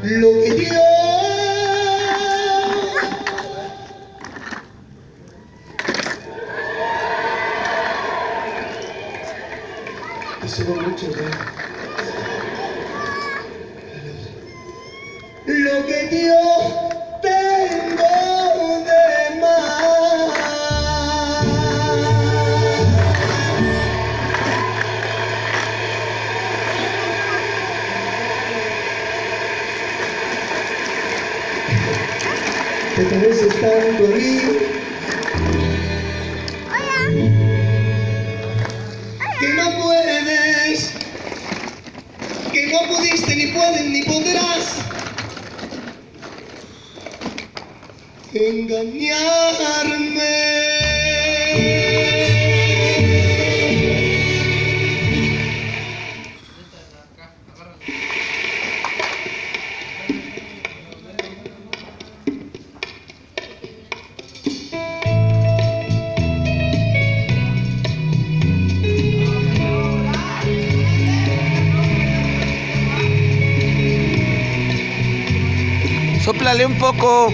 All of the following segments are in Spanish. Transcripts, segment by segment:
lo que dio. Eso va mucho, ¿no? Lo que dio tengo de más. Te pareces tanto a mí que no puedes, que no pudiste, ni puedes, ni podrás engañarme. Sóplale un poco.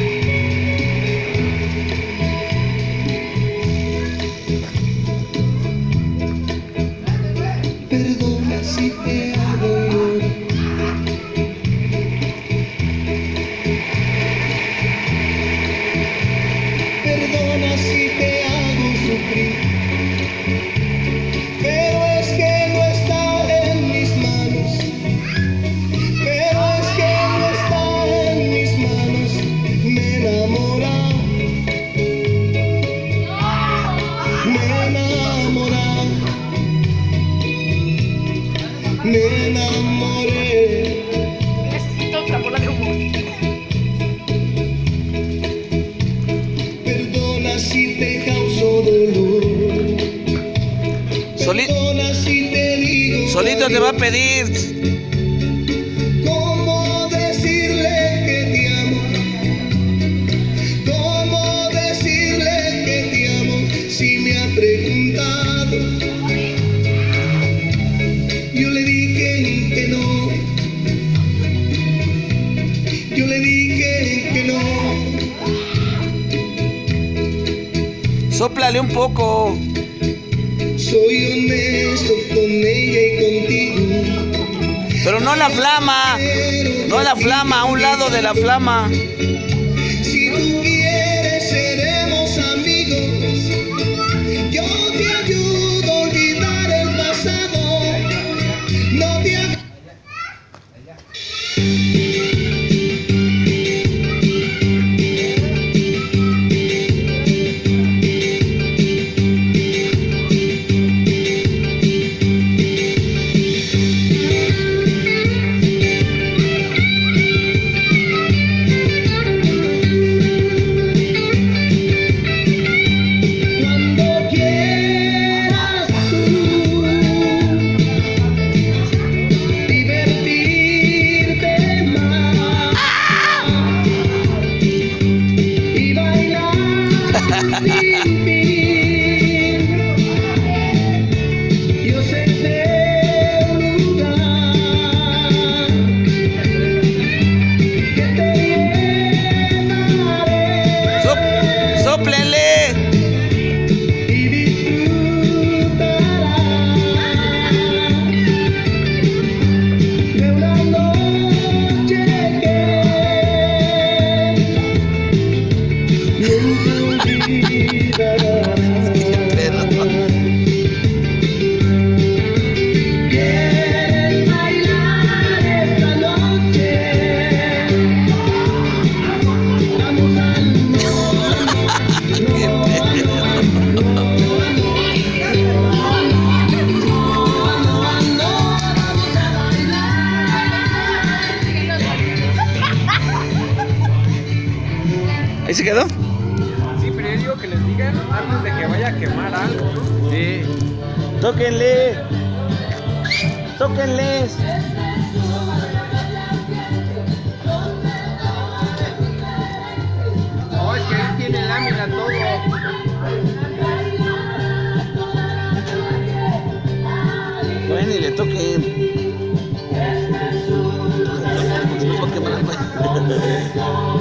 Perdona si te hago llorar. Perdona si te hago sufrir. Pero es que no está en mis manos. Pero es que no está en mis manos. Me enamora. Me enamora. Me enamoré. Necesito otra bola de humo. Perdona si te causo dolor. Perdona si te digo. Solito te va a pedir. ¿Cómo decirle que te amo? ¿Cómo decirle que te amo? Si me ha preguntado, yo le dije que no. Yo le dije que no. Sóplale un poco. Soy honesto con ella y contigo. Pero no la flama. No la flama, a un lado de la flama. Si tú quieres seremos amigos. Yo te ayudo a olvidar el pasado. No te yo sé de un lugar que te llevaré. Sóplenle. Y disfrutarás de una noche que nunca olvidarás. ¿Quieres bailar esta noche? Vamos al ¿Ahí se quedó? Sí, pero yo digo que les digan antes de que vaya a quemar algo, ¿no? Sí. Tóquenle. Tóquenles. No, es que ahí tiene lámina todo. Bueno, y le toquen. No, para quemar. ¿Dónde está?